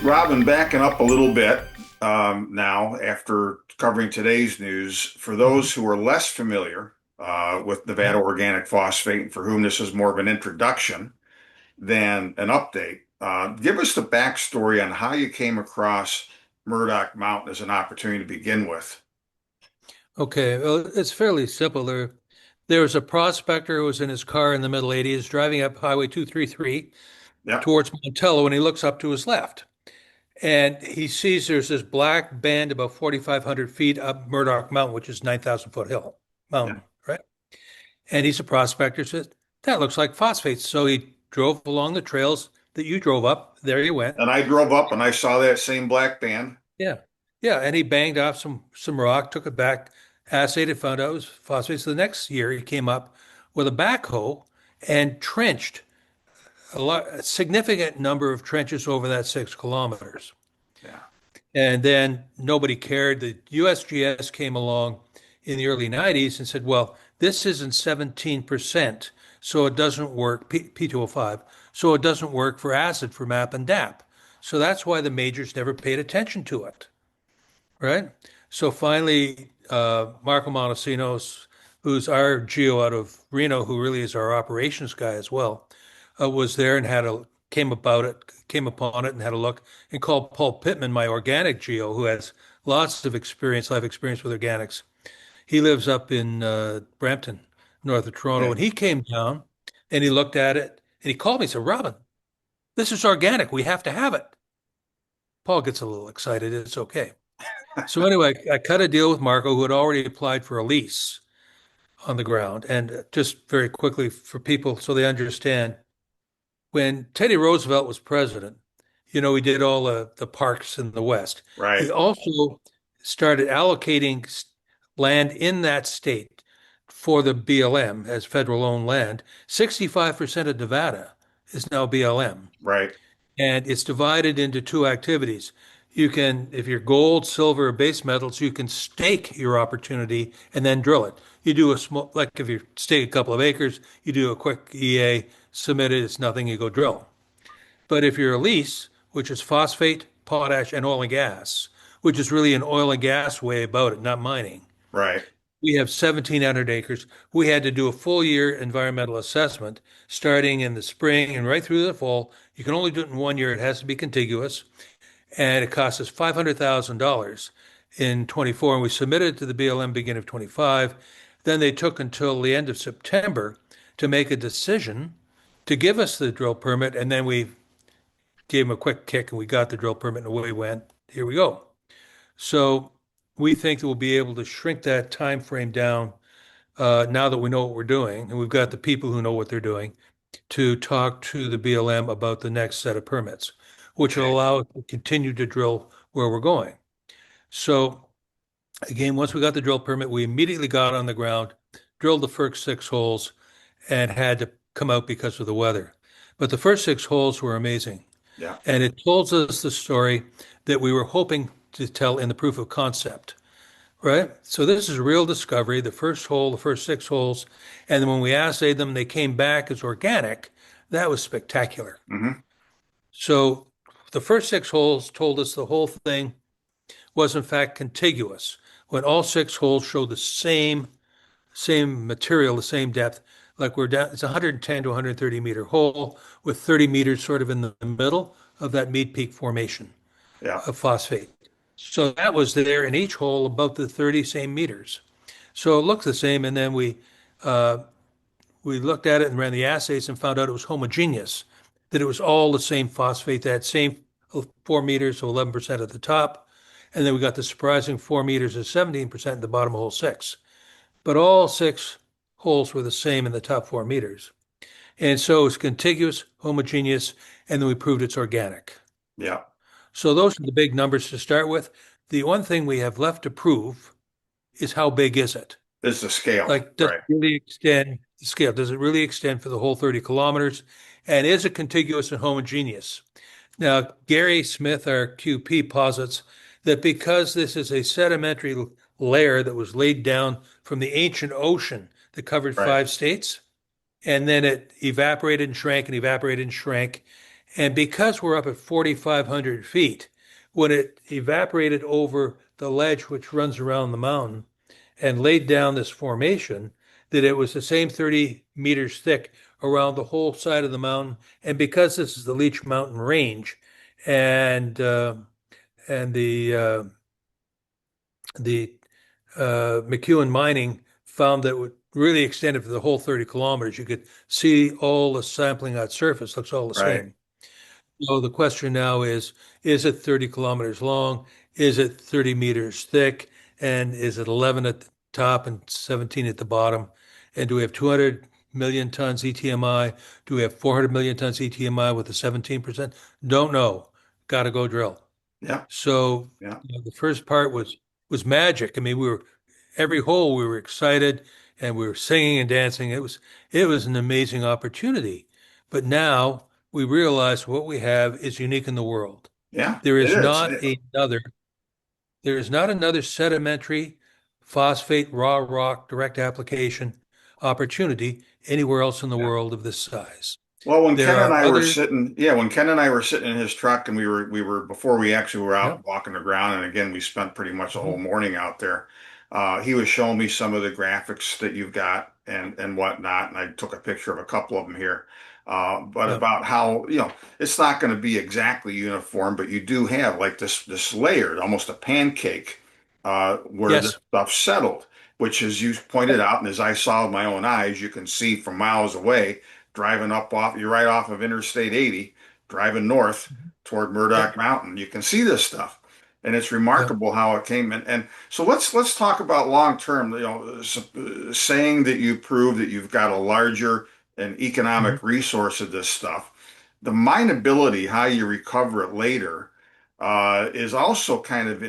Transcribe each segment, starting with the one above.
Robin, backing up a little bit now after covering today's news, for Mhm. those who are less familiar with Nevada Organic Phosphate and for whom this is more of an introduction than an update, give us the backstory on how you came across Murdock Mountain as an opportunity to begin with. Okay, well, it's fairly simple. There was a prospector who was in his car in the middle 80s driving up Highway 233 Yep, towards Montello, and he looks up to his left. And he sees there's this black band about 4,500 feet up Murdock Mountain, which is 9,000 foot hill yeah. mountain, right? And he's a prospector, says, that looks like phosphates. So he drove along the trails that you drove up. There you went. And I drove up and I saw that same black band. Yeah. Yeah. And he banged off some rock, took it back, assayed it, found out it was phosphate. So the next year he came up with a backhoe and trenched a significant number of trenches over that 6 kilometers. Yeah, And then nobody cared. The USGS came along in the early 90s and said, well, this isn't 17%, so it doesn't work, P2O5, so it doesn't work for acid for MAP and DAP. So that's why the majors never paid attention to it. Right. So finally, Marco Montesinos, who's our geo out of Reno, who really is our operations guy as well, was there and came upon it and had a look and called Paul Pittman, my organic geo, who has lots of experience, life experience with organics. He lives up in Brampton, north of Toronto, okay. and he came down and he looked at it and he called me and said, Robin, this is organic. We have to have it. Paul gets a little excited. It's okay. So anyway, I cut a deal with Marco, who had already applied for a lease on the ground. And just very quickly for people so they understand, when Teddy Roosevelt was president, he did all the parks in the West. He Right, also started allocating land in that state for the BLM as federal owned land. 65% of Nevada is now BLM. right, And it's divided into two activities. You can, if you're gold, silver, or base metals, you can stake your opportunity and then drill it. You do a small, like if you stake a couple of acres, you do a quick EA, submit it, it's nothing, you go drill. But if you're a lease, which is phosphate, potash, and oil and gas, which is really an oil and gas way about it, not mining. right. We have 1,700 acres. We had to do a full year environmental assessment starting in the spring and right through the fall. You can only do it in 1 year. It has to be contiguous. And it cost us $500,000 in 24. And we submitted it to the BLM beginning of 25. Then they took until the end of September to make a decision to give us the drill permit. And then we gave them a quick kick and we got the drill permit and away we went. Here we go. So we think that we'll be able to shrink that time frame down now that we know what we're doing, and we've got the people who know what they're doing to talk to the BLM about the next set of permits, which will Okay. allow us to continue to drill where we're going. So again, once we got the drill permit, we immediately got on the ground, drilled the first 6 holes, and had to come out because of the weather. But the first 6 holes were amazing. Yeah. And it told us the story that we were hoping to tell in the proof of concept, right? So this is a real discovery, the first hole, the first 6 holes. And then when we assayed them, they came back as organic. That was spectacular. Hmm. So the first 6 holes told us the whole thing was in fact contiguous. When all 6 holes showed the same material, the same depth, like we're down, it's 110 to 130 meter hole with 30 meters sort of in the middle of that Mead Peak formation Yeah. of phosphate. So that was there in each hole about the 30 same meters. So it looked the same, and then uh, we looked at it and ran the assays and found out it was homogeneous, that it was all the same phosphate, that same 4 meters, so 11% at the top, and then we got the surprising 4 meters of 17% at the bottom of hole six. But all 6 holes were the same in the top 4 meters. And so it's contiguous, homogeneous, and then we proved it's organic. Yeah. So those are the big numbers to start with. The one thing we have left to prove is how big is it? This is the scale. Like, does it Right. really extend the scale? Does it really extend for the whole 30 kilometers? And is it contiguous and homogeneous? Now, Gary Smith, our QP, posits that because this is a sedimentary layer that was laid down from the ancient ocean that covered Right. 5 states, and then it evaporated and shrank and evaporated and shrank, And because we're up at 4,500 feet, when it evaporated over the ledge which runs around the mountain and laid down this formation, that it was the same 30 meters thick around the whole side of the mountain. And because this is the Leech Mountain Range, and and the McEwen mining found that it really extended for the whole 30 kilometers. You could see all the sampling at surface looks all the Right. same. So the question now is it 30 kilometers long? Is it 30 meters thick? And is it 11 at the top and 17 at the bottom? And do we have 200 million tons ETMI? Do we have 400 million tons ETMI with the 17%? Don't know. Got to go drill. Yeah. So Yeah. the first part was magic. I mean, we were every hole we were excited and we were singing and dancing. It was an amazing opportunity. But now we realize what we have is unique in the world. Yeah. There It is is. not another there is not another sedimentary phosphate raw rock direct application opportunity anywhere else in the Yeah. world of this size. Well, when There Ken and are I were other, sitting, yeah, when Ken and I were sitting in his truck and we were before we actually were yeah, out walking the ground, and again we spent pretty much the mhm, whole morning out there. He was showing me some of the graphics that you've got and whatnot, and I took a picture of a couple of them here. But yeah, about how, it's not going to be exactly uniform, but you do have like this layer, almost a pancake, where this yes, stuff settled, which as you pointed out, and as I saw with my own eyes, you can see from miles away driving you're right off of Interstate 80, driving north mhm, toward yeah, Murdock Mountain. You can see this stuff. And it's yeah, remarkable how it came in. And so let's talk about long term, saying that you prove that you've got a larger and mhm, economic resource of this stuff. The mineability, how you recover it later, is also kind of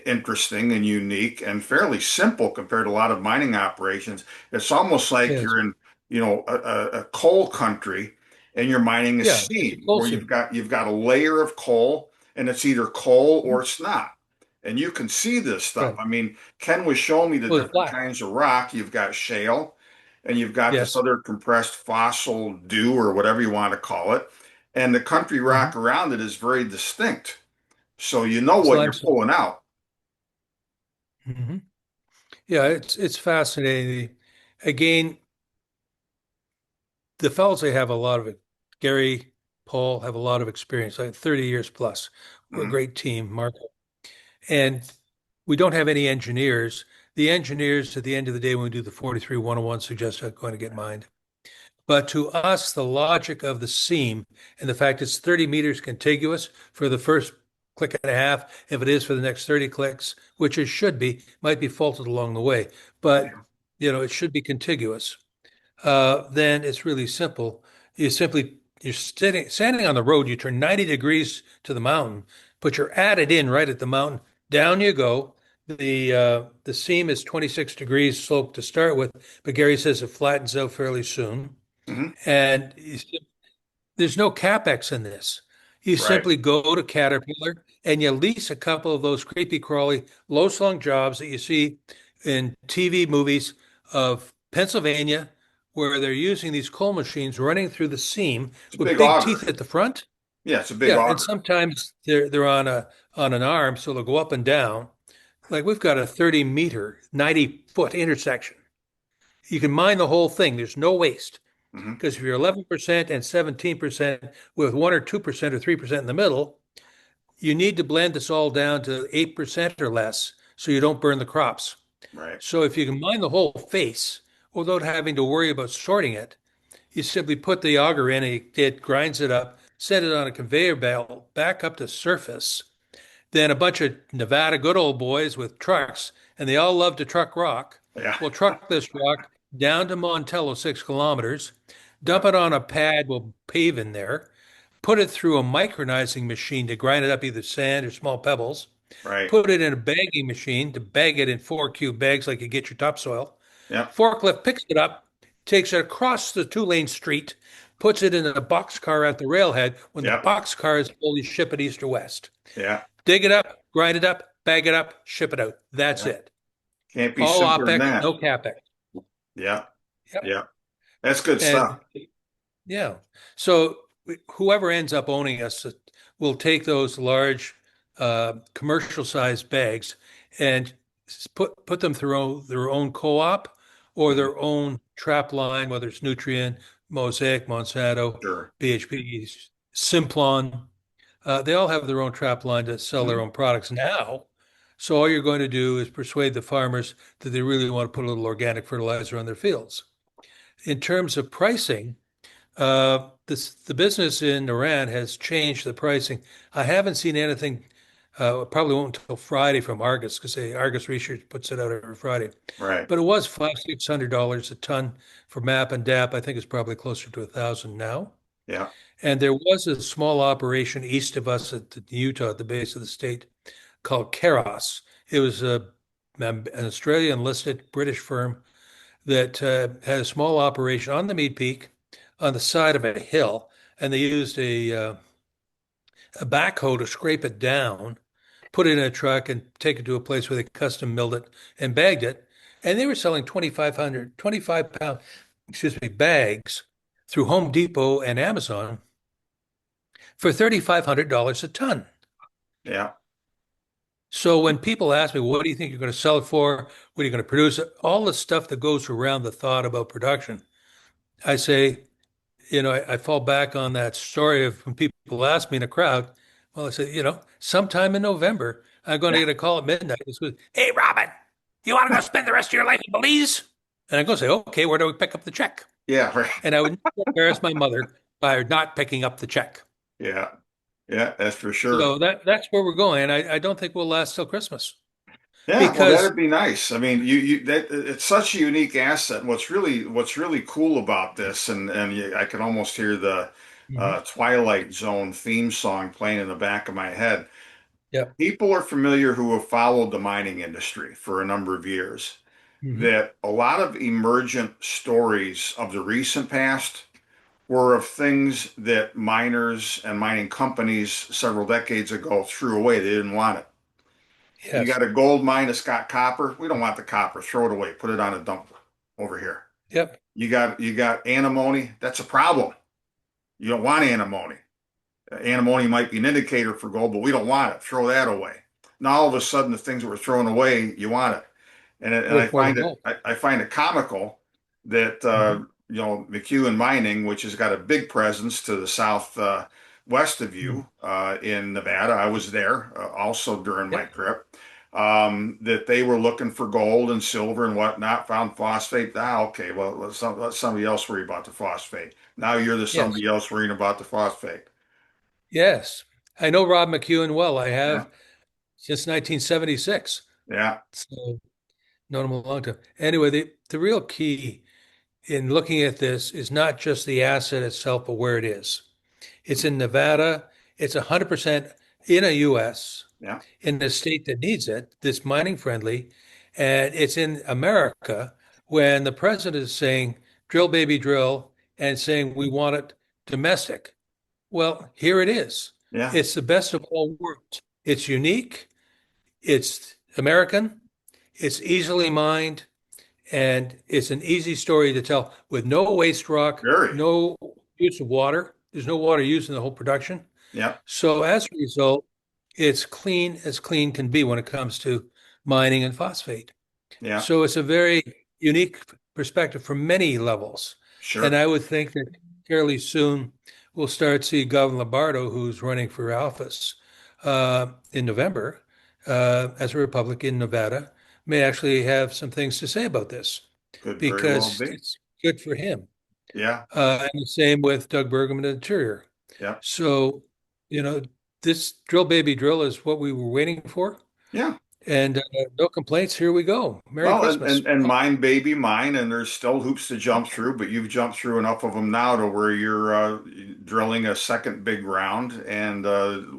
interesting and unique and fairly simple compared to a lot of mining operations. It's almost like yes, you're in, a coal country and you're mining a yeah, it's a seam coal where seam, you've got a layer of coal and it's either coal mhm, or it's not. And you can see this stuff. right. I mean, Ken was showing me the Well, it's different black, kinds of rock. You've got shale and you've got this yes, other compressed fossil dew or whatever you want to call it. And the country mhm, rock around it is very distinct. So you know it's what you're limestone. pulling out. Mhm. Yeah, it's fascinating. Again, the fellows they have a lot of it. Gary, Paul have a lot of experience, like 30 years plus. We're a Mhm. great team, Mark. And we don't have any engineers. The engineers, at the end of the day, when we do the 43-101, suggest are going to get mined. But to us, the logic of the seam and the fact it's 30 meters contiguous for the first click and a half, if it is for the next 30 clicks, which it should be, might be faulted along the way, but Yeah. it should be contiguous. Then it's really simple. You're standing on the road, you turn 90 degrees to the mountain, put your adit in right at the mountain, down you go. The seam is 26 degrees slope to start with, but Gary says it flattens out fairly soon. Mhm. And there's no capex in this. You Right. simply go to Caterpillar and you lease a couple of those creepy crawly low slung jobs that you see in TV movies of Pennsylvania, where they're using these coal machines running through the seam It's a with big big auger. teeth at the front. Yeah, it's a big Yeah, and auger. sometimes they're on an arm, so they'll go up and down. Like we've got a 30-meter, 90-foot intersection. You can mine the whole thing. There's no waste. Mhm. Because if you're 11% and 17% with 1 or 2% or 3% in the middle, you need to blend this all down to 8% or less so you don't burn the crops. Right. So if you can mine the whole face without having to worry about sorting it, you simply put the auger in, it grinds it up, set it on a conveyor belt back up to surface. Then a bunch of Nevada good old boys with trucks, and they all love to truck rock, Yeah. will truck this rock down to Montello, 6 kilometers, Yeah. dump it on a pad, we'll pave in there, put it through a micronizing machine to grind it up either sand or small pebbles, Right. put it in a bagging machine to bag it in 4 cube bags like you get your topsoil. Yeah. Forklift picks it up, takes it across the 2-lane street, puts it in a boxcar at the railhead. When the Yep. boxcar is full, you ship it east or west. Yeah. Dig it up, grind it up, bag it up, ship it out. That's Yeah. it. Can't be All simpler than OpEx, that. no CapEx. Yeah. Yep. Yeah. That's good And stuff. yeah. So whoever ends up owning us will take those large commercial sized bags and put them through their own co-op or Mhm. their own trap line, whether it's Nutrien, Mosaic, Monsanto, Sure. BHP, Simplon. They all have their own trap line to sell their Mhm. own products now. So all you're going to do is persuade the farmers that they really want to put a little organic fertilizer on their fields. In terms of pricing, the business in Iran has changed the pricing. I haven't seen anything, probably won't until Friday from Argus, because Argus Research puts it out every Friday. Right. But it was $500-600 a ton for MAP and DAP. I think it's probably closer to 1,000 now. Yeah. And there was a small operation east of us at Utah, at the base of the state, called Keros. It was an Australian listed British firm that had a small operation on the Mead Peak on the side of a hill, and they used a backhoe to scrape it down, put it in a truck, and take it to a place where they custom milled it and bagged it. And they were selling 25 pound, excuse me, bags through Home Depot and Amazon for $3,500 a ton. Yeah. So when people ask me, what do you think you're going to sell it for? What are you going to produce it? All the stuff that goes around the thought about production, I say, I fall back on that story of when people ask me in a crowd, well, I say, sometime in November, I'm going to Yeah. get a call at midnight. It's goes, hey, Robin, you want to go spend the rest of your life in Belize? And I go say, okay, where do we pick up the check? Yeah. Right. And I would never embarrass my mother by not picking up the check. Yeah. Yeah. That's for sure. So that's where we're going. I don't think we'll last till Christmas Yeah, well, because, that'd be nice. I mean, you that it's such a unique asset. And what's really cool about this, I can almost hear the Mhm. Twilight Zone theme song playing in the back of my head. Yeah. People are familiar who have followed the mining industry for a number of years, Hmm. that a lot of emergent stories of the recent past were of things that miners and mining companies several decades ago threw away. They didn't want it. You Yes. got a gold mine that's got copper. We don't want the copper. Throw it away. Put it on a dump over here. Yep. You got antimony. That's a problem. You don't want antimony. Antimony might be an indicator for gold, but we don't want it. Throw that away. Now all of a sudden the things that were thrown away, you want it. And I Worth more than find it gold. I find it comical that Hmm. McEwen Mining, which has got a big presence to the south west of Hmm. you in Nevada. I was there also during my Yep. trip. That they were looking for gold and silver and whatnot, found phosphate. Ah, okay, well, let somebody else worry about the phosphate. Now you're the Yes. somebody else worrying about the phosphate. Yes. I know Rob McEwen well. I Yeah, have since 1976. yeah, So known him a long time. Anyway, the real key in looking at this is not just the asset itself, but where it is. It's in Nevada. It's 100% in a U.S., yeah, in a state that needs it, that's mining friendly. And it's in America when the president is saying, drill, baby, drill, and saying we want it domestic. Well, here it is. yeah, It's the best of all worlds. It's unique, it's American, it's easily mined, and it's an easy story to tell with no waste rock, very, no use of water. There's no water used in the whole production. yeah, So as a result, it's clean as clean can be when it comes to mining and phosphate. yeah, So it's a very unique perspective from many levels. And sure, I would think that fairly soon we'll start to see Governor Lombardo, who's running for office in November as a Republican in Nevada, may actually have some things to say about this could very well because be. it's good for him. Yeah, And the same with Doug Burgum at Interior. yeah, So, you know, this drill baby drill is what we were waiting for. yeah. And no complaints. Here we go. Merry Well, and, Christmas. and and mine, baby, mine, and there's still hoops to jump through, but you've jumped through enough of them now to where you're drilling a second big round and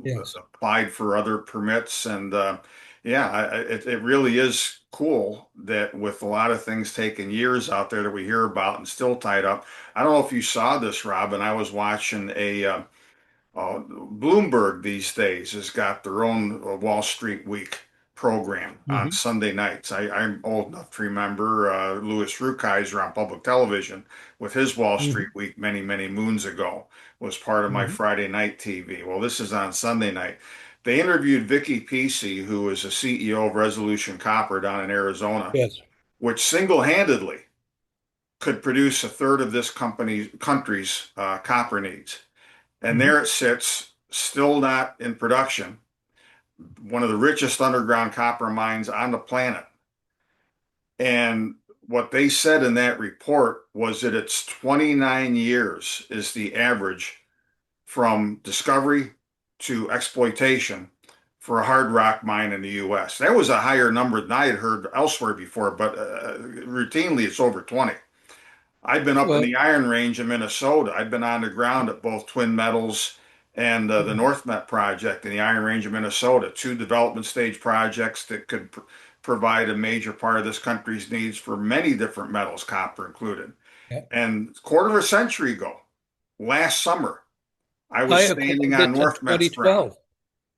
Yes. applied for other permits, and yeah, it really is cool that with a lot of things taking years out there that we hear about and still tied up. I don't know if you saw this, Rob, and I was watching Bloomberg these days has got their own Wall Street Week. program on Hmm. Sunday nights. I'm old enough to remember Louis Rukeyser on public television with his Wall Street Hmm. Week many, many moons ago was part of my Hmm. Friday night TV. Well, this is on Sunday night. They interviewed Vicky Pesce, who is a CEO of Resolution Copper down in Arizona, Yes. which single-handedly could produce a third of this country's copper needs. And Hmm. there it sits, still not in production, one of the richest underground copper mines on the planet. And what they said in that report was that it's 29 years is the average from discovery to exploitation for a hard rock mine in the U.S. That was a higher number than I had heard elsewhere before, but routinely it's over 20. I've been up in Well, the Iron Range in Minnesota. I've been on the ground at both Twin Metals and the mhm. North Met project in the Iron Range of Minnesota, two development stage projects that could provide a major part of this country's needs for many different metals, copper included. Yeah. And a quarter of a century ago, last summer, I was I standing acquired on this in North Met's ground. 2012.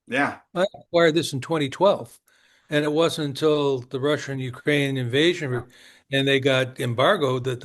Yeah, I acquired this in 2012. And it wasn't until the Russian-Ukraine invasion and they got embargoed that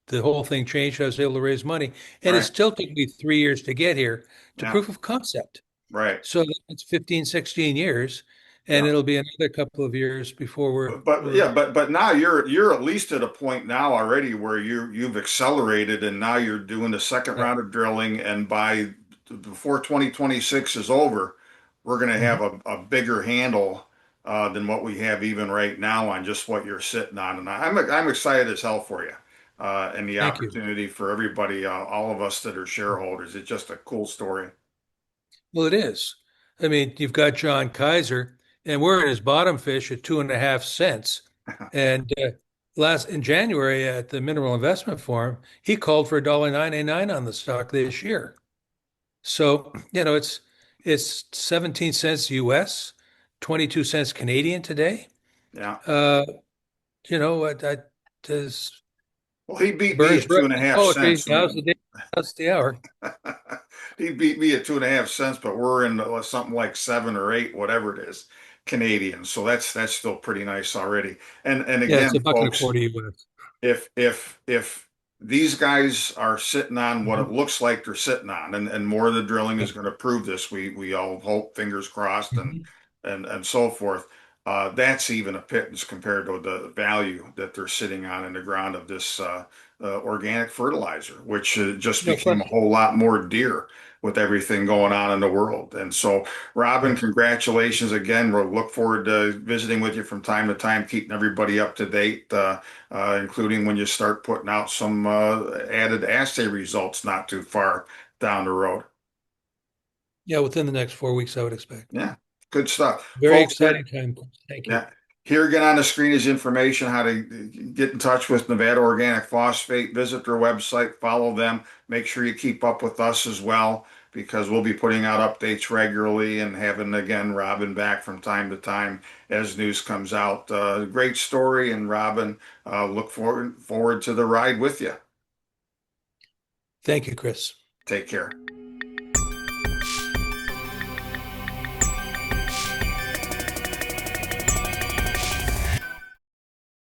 the whole thing changed. I was able to raise money. And it right. still took me 3 years to get here to Yeah, proof of concept. right. So that's 15, 16 years. And Yeah. it'll be another couple of years before But we're yeah, but now you're at least at a point now already where you've accelerated and now you're doing the second yeah. round of drilling and by before 2026 is over, we're going to have Mhm. a bigger handle than what we have even right now on just what you're sitting on. And I'm excited as hell for you and the Thank you. opportunity for everybody, all of us that are shareholders. It's just a cool story. Well, it is. I mean, you've got John Kaiser, and we're in his bottom fish at 2.5 cents. And last in January at the Mineral Investment Forum, he called for $1.99 on the stock this year. So, it's 17 cents US, 22 cents Canadian today. Yeah. Uh, that is Well, he beat me Burns at two and a breakfast half poetry. cents. Now's the day, now's the hour. He beat me at 2.5 cents, but we're in something like 7 or 8, whatever it is, Canadian. So that's still pretty nice already. And Yeah, it's again, a buck and a folks, quarter US. if these guys are sitting on what it Mhm. looks like they're sitting on, and more of the drilling is going to prove this, we all hope, fingers crossed, and Mhm. and so forth. That's even a pittance compared to the value that they're sitting on in the ground of this organic fertilizer, which just No became a question. whole lot more dear with everything going on in the world. And so, Robin, Yes. congratulations again. We'll look forward to visiting with you from time to time, keeping everybody up to date. Including when you start putting out some added assay results not too far down the road. Yeah, within the next 4 weeks, I would expect. Yeah, good stuff. Very Folks, exciting time. Thank you. yeah, here again on the screen is information how to get in touch with Nevada Organic Phosphate. Visit their website, follow them. Make sure you keep up with us as well because we'll be putting out updates regularly and having again Robin back from time to time as news comes out. Great story, and Robin, look forward to the ride with you. Thank you, Chris. Take care.